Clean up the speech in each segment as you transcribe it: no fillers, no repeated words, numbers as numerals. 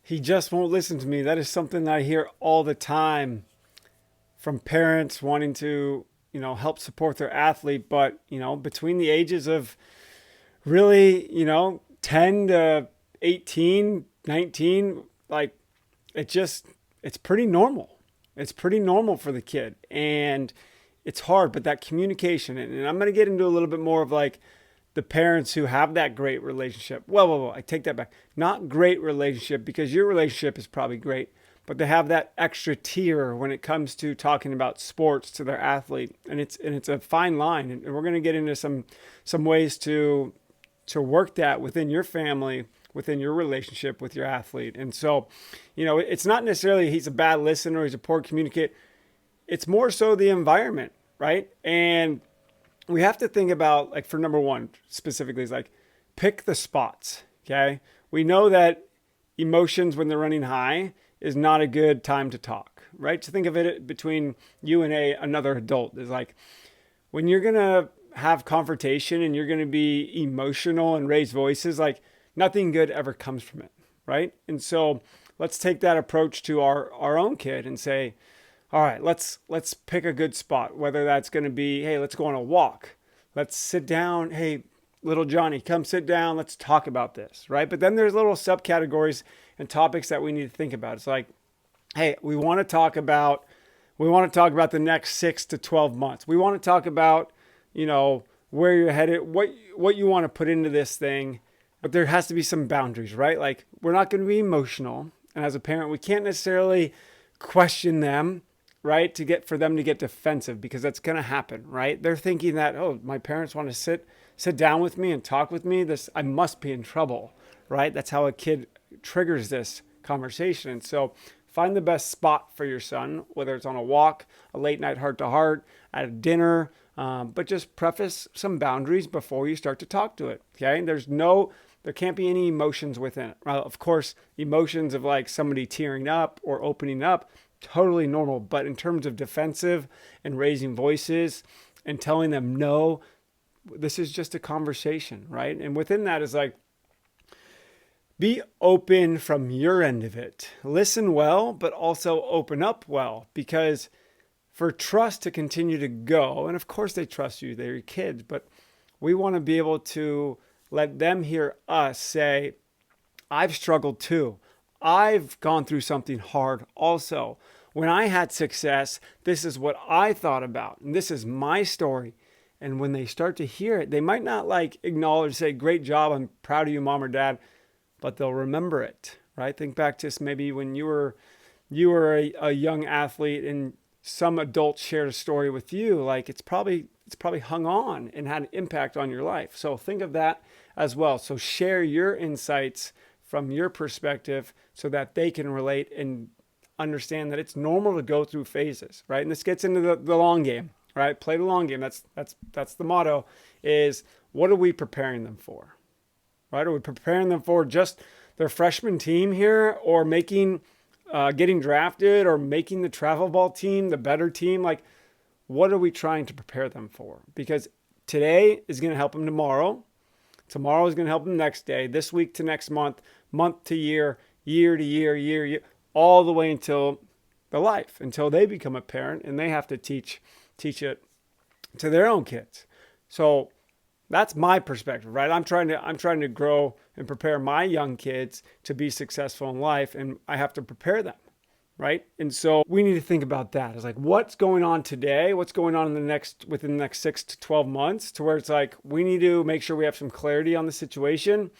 he just won't listen to me. That is something that I hear all the time from parents wanting to, help support their athlete. But, between the ages of really, 10 to 18, 19, like it's pretty normal. It's pretty normal for the kid. And it's hard, but that communication, and I'm going to get into a little bit more of like the parents who have that great relationship. Well, I take that back. Not great relationship, because your relationship is probably great, but they have that extra tier when it comes to talking about sports to their athlete. And it's a fine line. And we're going to get into some ways to work that within your family, within your relationship with your athlete. And so, it's not necessarily he's a bad listener, he's a poor communicator. It's more so the environment, right? And we have to think about, like, for number one specifically, is like, pick the spots. Okay. We know that emotions when they're running high is not a good time to talk, right? So think of it between you and another adult. Is like, when you're going to have confrontation and you're going to be emotional and raise voices, like, nothing good ever comes from it, right? And so let's take that approach to our own kid and say, all right, let's pick a good spot, whether that's going to be, hey, let's go on a walk. Let's sit down. Hey, little Johnny, come sit down. Let's talk about this, right? But then there's little subcategories and topics that we need to think about. It's like, hey, we want to talk about the next 6 to 12 months. We want to talk about, where you're headed, what you want to put into this thing. But there has to be some boundaries, right? Like, we're not going to be emotional. And as a parent, we can't necessarily question them, right? For them to get defensive, because that's going to happen, right? They're thinking that, oh, my parents want to sit down with me and talk with me. I must be in trouble, right? That's how a kid triggers this conversation. And so find the best spot for your son, whether it's on a walk, a late night heart to heart, at a dinner, but just preface some boundaries before you start to talk to it. Okay. There can't be any emotions within it. Of course, emotions of like somebody tearing up or opening up, totally normal. But in terms of defensive and raising voices and telling them, no, this is just a conversation, right? And within that is like, be open from your end of it. Listen well, but also open up well, because for trust to continue to go, and of course they trust you, they're your kids, but we want to be able to let them hear us say, I've struggled too. I've gone through something hard also. When I had success, this is what I thought about, and this is my story. And when they start to hear it, they might not like acknowledge, say, great job, I'm proud of you, mom or dad, but they'll remember it, right? Think back to maybe when you were a young athlete and some adult shared a story with you, like it's probably hung on and had an impact on your life. So think of that as well. So share your insights from your perspective so that they can relate and understand that it's normal to go through phases, right? And this gets into the long game, right? Play the long game. That's the motto, is what are we preparing them for, right? Are we preparing them for just their freshman team here, or getting drafted, or making the travel ball team, the better team? Like, what are we trying to prepare them for? Because today is going to help them tomorrow. Tomorrow is going to help them next day, this week to next month, month to year, year to year, all the way until until they become a parent and they have to teach it to their own kids. So that's my perspective, right? I'm trying to grow and prepare my young kids to be successful in life, and I have to prepare them, right? And so we need to think about that. It's like, what's going on today? What's going on within the next 6 to 12 months, to where it's like, we need to make sure we have some clarity on the situation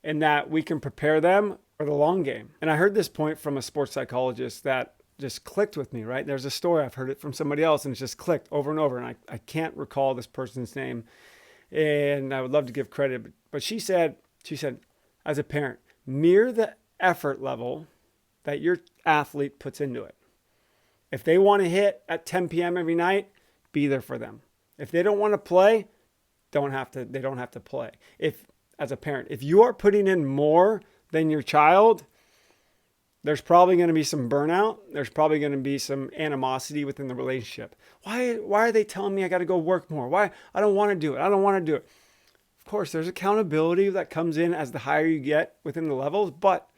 and that we can prepare them for the long game. And I heard this point from a sports psychologist that just clicked with me, right? There's a story, I've heard it from somebody else, and it's just clicked over and over. And I can't recall this person's name, and I would love to give credit, but she said, as a parent, mirror the effort level that your athlete puts into it. If they want to hit at 10 p.m. every night, be there for them. If they don't want to play, they don't have to play. As a parent, if you are putting in more than your child, there's probably going to be some burnout. There's probably going to be some animosity within the relationship. Why are they telling me I got to go work more? Why? I don't want to do it. Of course, there's accountability that comes in as the higher you get within the levels, but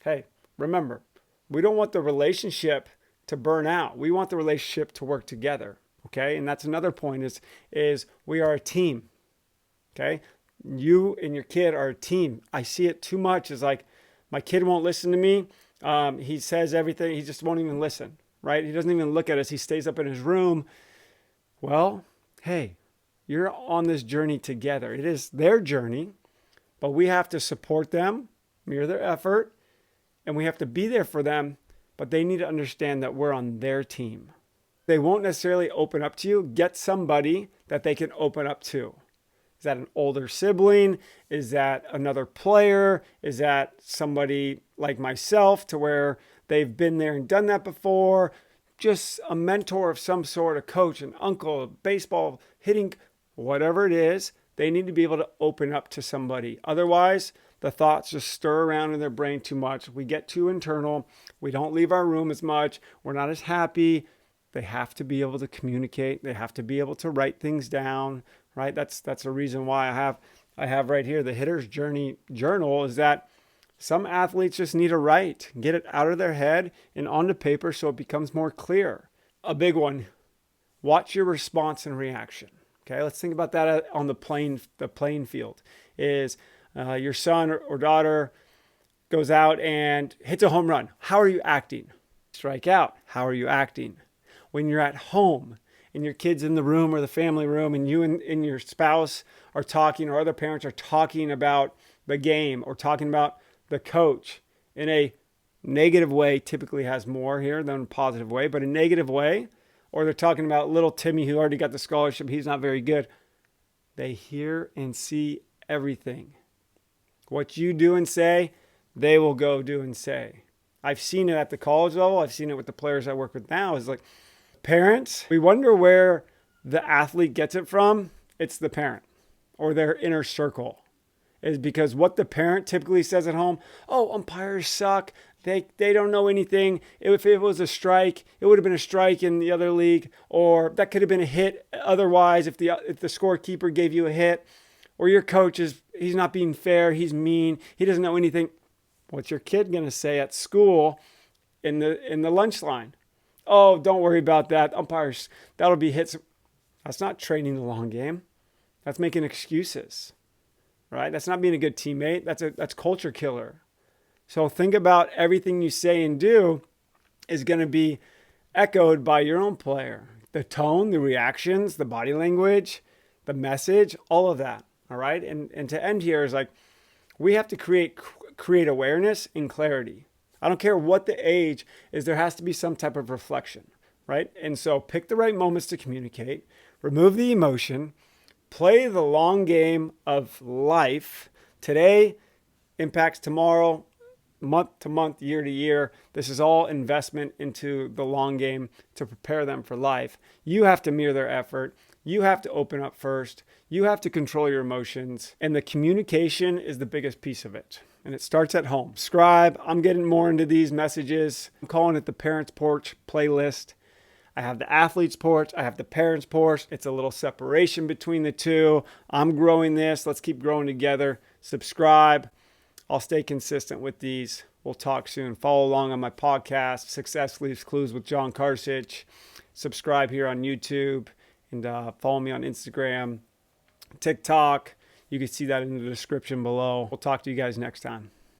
hey, Remember, we don't want the relationship to burn out. We want the relationship to work together. Okay. And that's another point is we are a team. Okay. You and your kid are a team. I see it too much. It's like my kid won't listen to me. He says everything. He just won't even listen, right? He doesn't even look at us. He stays up in his room. Well, hey, you're on this journey together. It is their journey, but we have to support them, mirror their effort, and we have to be there for them, but they need to understand that we're on their team. They won't necessarily open up to you. Get somebody that they can open up to. Is that an older sibling? Is that another player? Is that somebody like myself to where they've been there and done that before? Just a mentor of some sort, a coach, an uncle, a baseball, hitting, whatever it is, they need to be able to open up to somebody. Otherwise, the thoughts just stir around in their brain too much. We get too internal. We don't leave our room as much. We're not as happy. They have to be able to communicate. They have to be able to write things down, right? That's a reason why I have right here the Hitter's Journey Journal, is that some athletes just need to write, get it out of their head and onto paper so it becomes more clear. A big one, watch your response and reaction. Okay, let's think about that on the playing field. Is your son or daughter goes out and hits a home run. How are you acting? Strike out. How are you acting? When you're at home and your kid's in the room or the family room and you and your spouse are talking, or other parents are talking about the game or talking about the coach in a negative way, typically has more here than a positive way, but a negative way, or they're talking about little Timmy who already got the scholarship, he's not very good. They hear and see everything. What you do and say, they will go do and say. I've seen it at the college level. I've seen it with the players I work with now. Is like, parents, we wonder where the athlete gets it from. It's the parent or their inner circle. Is because what the parent typically says at home, oh, umpires suck. They don't know anything. If it was a strike, it would have been a strike in the other league, or that could have been a hit otherwise if the scorekeeper gave you a hit, or your coach he's not being fair, he's mean, he doesn't know anything. What's your kid going to say at school in the lunch line? Oh, don't worry about that. Umpires, that'll be hits. That's not training the long game. That's making excuses. Right? That's not being a good teammate. That's culture killer. So think about everything you say and do is going to be echoed by your own player. The tone, the reactions, the body language, the message, all of that. All right? And to end here is like, we have to create awareness and clarity. I don't care what the age is, there has to be some type of reflection, right? And so pick the right moments to communicate, remove the emotion, play the long game of life. Today impacts tomorrow, month to month, year to year. This is all investment into the long game to prepare them for life. You have to mirror their effort. You have to open up first. You have to control your emotions. And the communication is the biggest piece of it. And it starts at home. Scribe, I'm getting more into these messages. I'm calling it the Parents Porch playlist. I have the Athletes Porch. I have the Parents Porch. It's a little separation between the two. I'm growing this. Let's keep growing together. Subscribe. I'll stay consistent with these. We'll talk soon. Follow along on my podcast, Success Leaves Clues with John Karcich. Subscribe here on YouTube and follow me on Instagram, TikTok. You can see that in the description below. We'll talk to you guys next time.